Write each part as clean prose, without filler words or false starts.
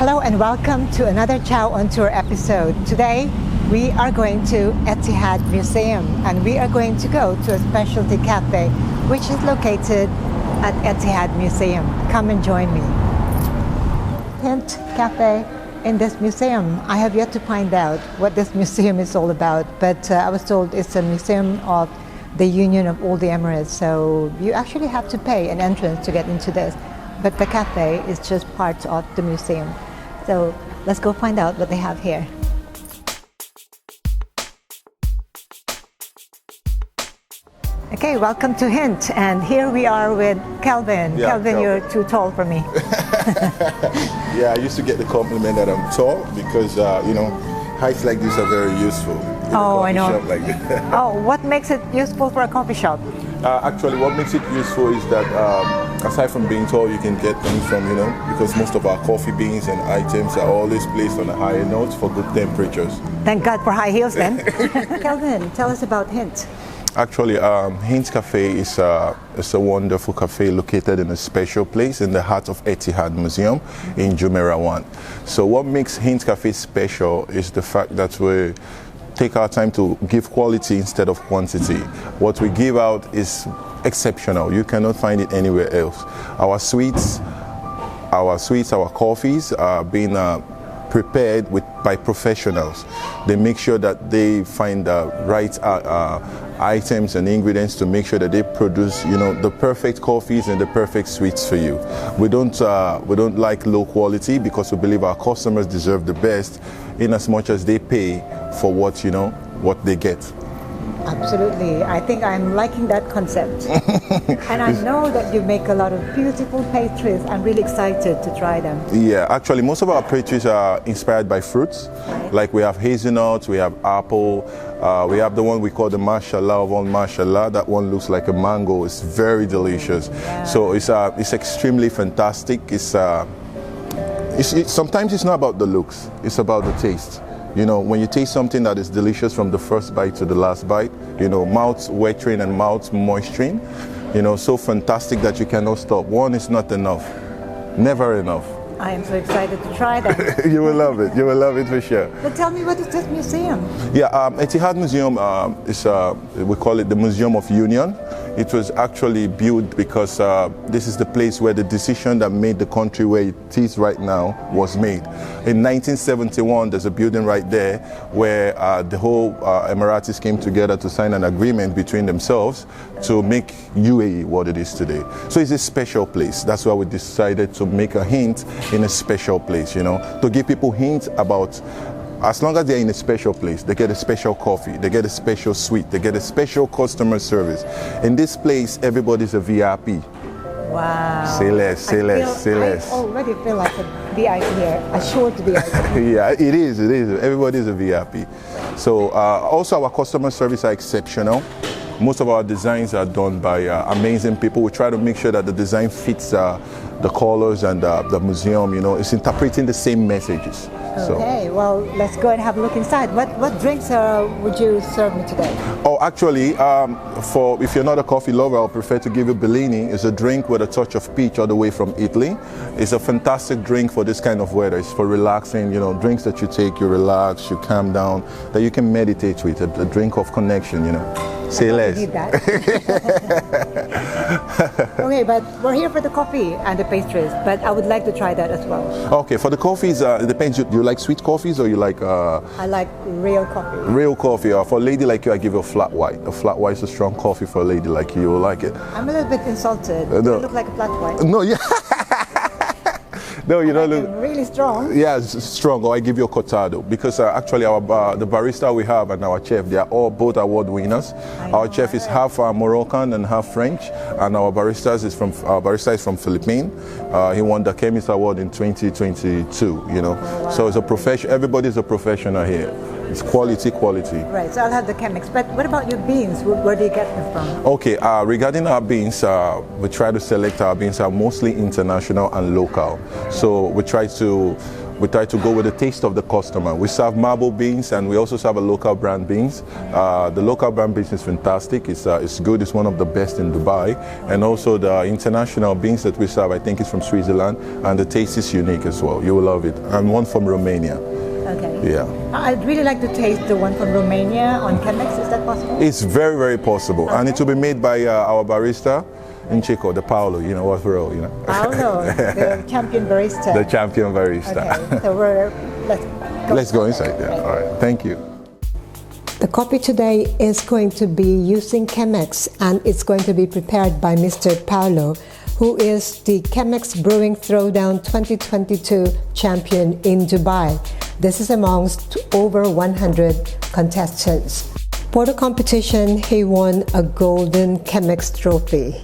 Hello and welcome to another Chow on Tour episode. Today we are going to Etihad Museum and we are going to go to a specialty cafe which is located at Etihad Museum. Come and join me. Hint Cafe in this museum. I have yet to find out what this museum is all about, but I was told it's a museum of the Union of all the Emirates, so you actually have to pay an entrance to get into this, but the cafe is just part of the museum. So let's go find out what they have here. Okay, welcome to Hint, and here we are with Kelvin. Yeah, Kelvin, you're too tall for me. Yeah, I used to get the compliment that I'm tall because, heights like this are very useful. Oh, I know. Like Oh, what makes it useful for a coffee shop? Actually, what makes it useful is that aside from being tall, you can get things from, because most of our coffee beans and items are always placed on a higher note for good temperatures. Thank God for high heels then. Kelvin, tell us about Hint. Actually, Hint Café is a wonderful cafe located in a special place in the heart of Etihad Museum in Jumeirah 1. So what makes Hint Café special is the fact that we take our time to give quality instead of quantity. What we give out is exceptional. You cannot find it anywhere else. Our sweets, our coffees are being prepared by professionals. They make sure that they find the right items and ingredients to make sure that they produce, the perfect coffees and the perfect sweets for you. We don't like low quality because we believe our customers deserve the best in as much as they pay for what they get. Absolutely. I think I'm liking that concept. And I know that you make a lot of beautiful pastries. I'm really excited to try them. Yeah, actually most of our pastries are inspired by fruits. Right. Like we have hazelnuts, we have apple, we have the one we call the mashallah of all mashallah. That one looks like a mango. It's very delicious. Yeah. So it's extremely fantastic. Sometimes it's not about the looks, it's about the taste. When you taste something that is delicious from the first bite to the last bite, mouth watering and mouth moisturing, so fantastic that you cannot stop. One is not enough, never enough. I am so excited to try that. You will love it. You will love it for sure. But tell me, what is this museum? Yeah, Etihad Museum is, we call it the Museum of Union. It was actually built because this is the place where the decision that made the country where it is right now was made. In 1971, there's a building right there where the whole Emiratis came together to sign an agreement between themselves to make UAE what it is today. So it's a special place. That's why we decided to make a hint in a special place, to give people hints about, as long as they're in a special place, they get a special coffee, they get a special sweet, they get a special customer service. In this place, everybody's a VIP. Wow. Say less, say less, say less. I already feel like a VIP here, a short VIP. Yeah, it is. Everybody's a VIP. So also our customer service are exceptional. Most of our designs are done by amazing people. We try to make sure that the design fits the colors and the museum, it's interpreting the same messages. Okay, well, let's go and have a look inside. What drinks would you serve me today? Oh, actually, if you're not a coffee lover, I'll prefer to give you Bellini. It's a drink with a touch of peach all the way from Italy. It's a fantastic drink for this kind of weather. It's for relaxing, drinks that you take, you relax, you calm down, that you can meditate with, a drink of connection, Say less. Need that. Okay, but we're here for the coffee and the pastries, but I would like to try that as well. Okay, for the coffees, it depends. Do you like sweet coffees or you like... I like real coffee. Real coffee. For a lady like you, I give you a flat white. A flat white is a strong coffee for a lady like you. You will like it. I'm a little bit insulted. No. You look like a flat white. No, yeah. No, you don't look really strong. Yeah, it's strong. Or I give you a cortado because actually the barista we have and our chef, they are all both award winners. Our chef is half Moroccan and half French, and our barista is from Philippines. He won the Chemex Award in 2022. Wow. So it's a profession. Everybody's a professional here. It's quality. Right, so I'll have the Chemex. But what about your beans? Where do you get them from? Okay, regarding our beans, we try to select our beans are mostly international and local. So we try to we try to go with the taste of the customer. We serve marble beans and we also serve a local brand beans. The local brand beans is fantastic. It's good. It's one of the best in Dubai. And also the international beans that we serve, I think it's from Switzerland, and the taste is unique as well. You will love it. And one from Romania. Okay. Yeah. I'd really like to taste the one from Romania on Chemex. Is that possible? It's very, very possible. Okay. And it will be made by our barista in Chico, the Paolo, you know, what we're all, you know. Paolo, the champion barista. The champion barista. Okay, so let's go inside. Yeah. All right. Thank you. The coffee today is going to be using Chemex, and it's going to be prepared by Mr. Paolo, who is the Chemex Brewing Throwdown 2022 champion in Dubai. This is amongst over 100 contestants. For the competition, he won a golden Chemex trophy.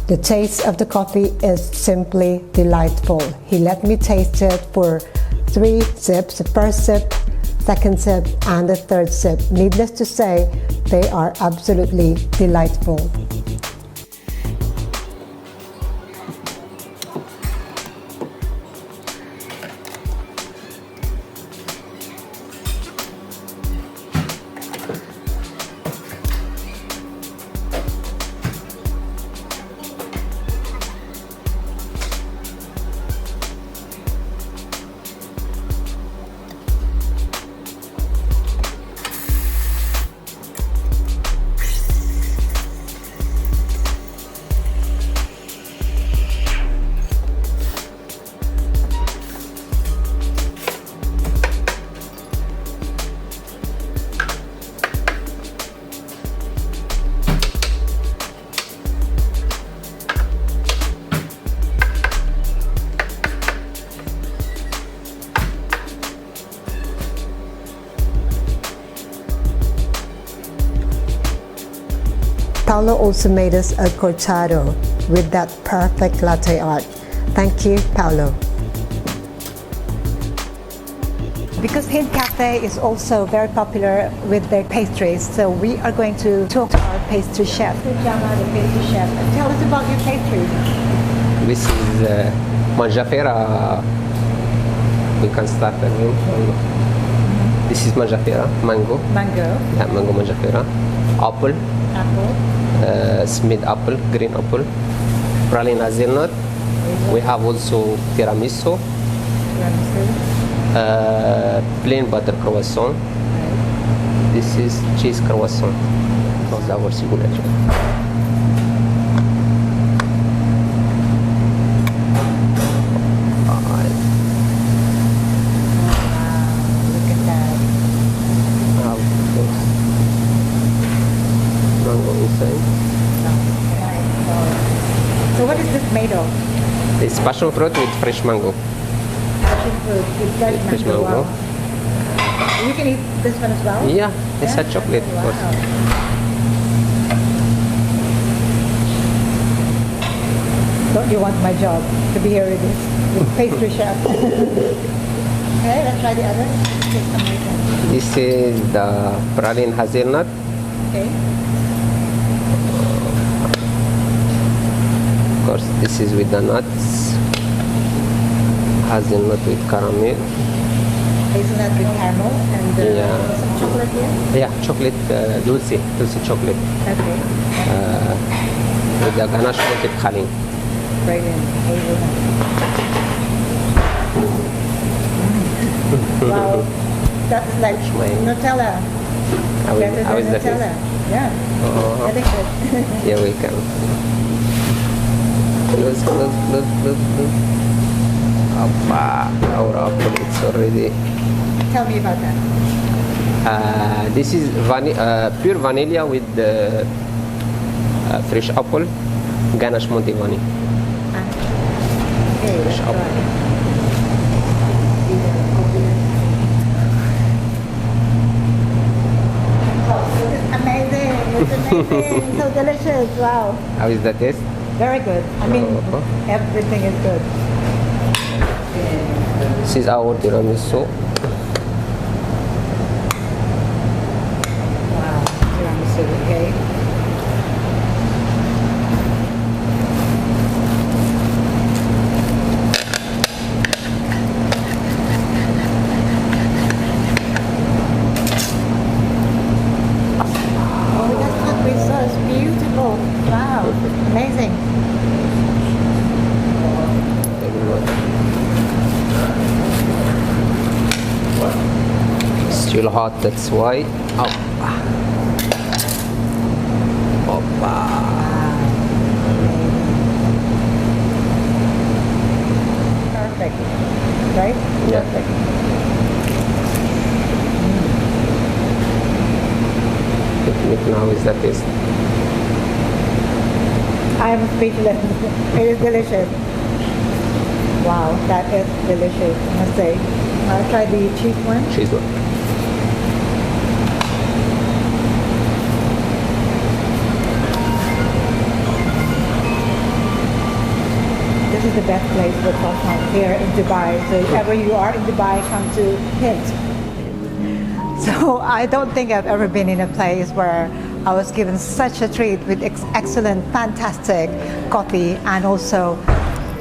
The taste of the coffee is simply delightful. He let me taste it for 3 sips, the first sip, second sip, and the third sip. Needless to say, they are absolutely delightful. Paolo also made us a cortado with that perfect latte art. Thank you, Paolo. Because Hint Café is also very popular with their pastries, so we are going to talk to our pastry chef, Jamaah, the pastry chef. Tell us about your pastries. This is mangiafera. We can start again. This is mangiafera, mango. Mango. Yeah, mango mangiafera. Apple. Apple. Smith apple, green apple. Praline hazelnut. We have also tiramisu. Plain butter croissant. This is cheese croissant. That's our signature. So what is this made of? It's passion fruit with fresh mango. Passion fruit with fresh mango. Wow. You can eat this one as well? Yeah, it's a chocolate, of course. Don't you want my job to be here with this pastry chef? Okay, let's try the other. This is the praline hazelnut. Okay. Of course, this is with the nuts. Hazelnut with caramel. Hazelnut with caramel and some chocolate here? Yeah, chocolate, dulce chocolate. Okay. With the ganache with khaling. Brilliant. Hazelnut. Wow, that's like Nutella. How is that? Nutella. Yeah. Very good. Here we come. Close. Our apple, it's already. Tell me about that. This is pure vanilla with fresh apple, ganache Montivani. Okay, Fresh apple. delicious. Wow. How is the taste? Very good. I mean, Uh-huh. everything is good. This is our tiramisu. Wow. Tiramisu, okay. Oh, that coffee sauce is beautiful. Wow. Amazing. Still hot, that's why. Oh. Opa. Perfect. Right? Yeah. Perfect. Technique now is the taste. I am speechless. It is delicious. Wow, that is delicious, I must say. I'll try the cheap one. Cheese one. This is the best place for croissant here in Dubai. So if ever you are in Dubai, come to Hint. So I don't think I've ever been in a place where I was given such a treat with excellent, fantastic coffee and also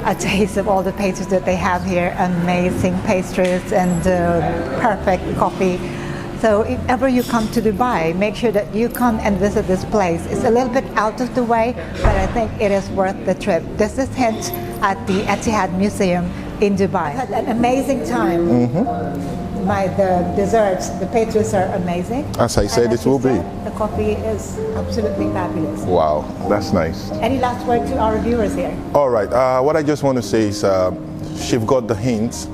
a taste of all the pastries that they have here. Amazing pastries and perfect coffee. So if ever you come to Dubai, make sure that you come and visit this place. It's a little bit out of the way, but I think it is worth the trip. This is Hint at the Etihad Museum in Dubai. I had an amazing time. The desserts, the pastries are amazing. As I said, And it as you will be. said, the coffee is absolutely fabulous. Wow, that's nice. Any last word to our viewers here? All right, what I just want to say is she's got the hints.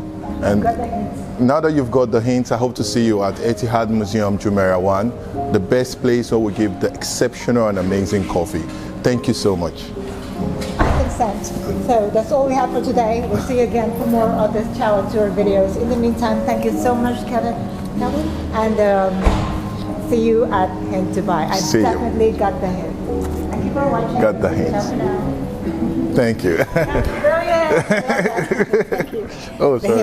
And Got the hints. now that you've got the hints, I hope to see you at Etihad Museum, Jumeirah 1, the best place where we give the exceptional and amazing coffee. Thank you so much. I consent. So that's all we have for today. We'll see you again for more of this Chow Tour videos. In the meantime, thank you so much, Kelvin. And see you at Hint Dubai. I See you. definitely got the hint. Thank you for watching. Got the hints. Ciao for now. Thank you. Brilliant. Thank you. Oh, sorry.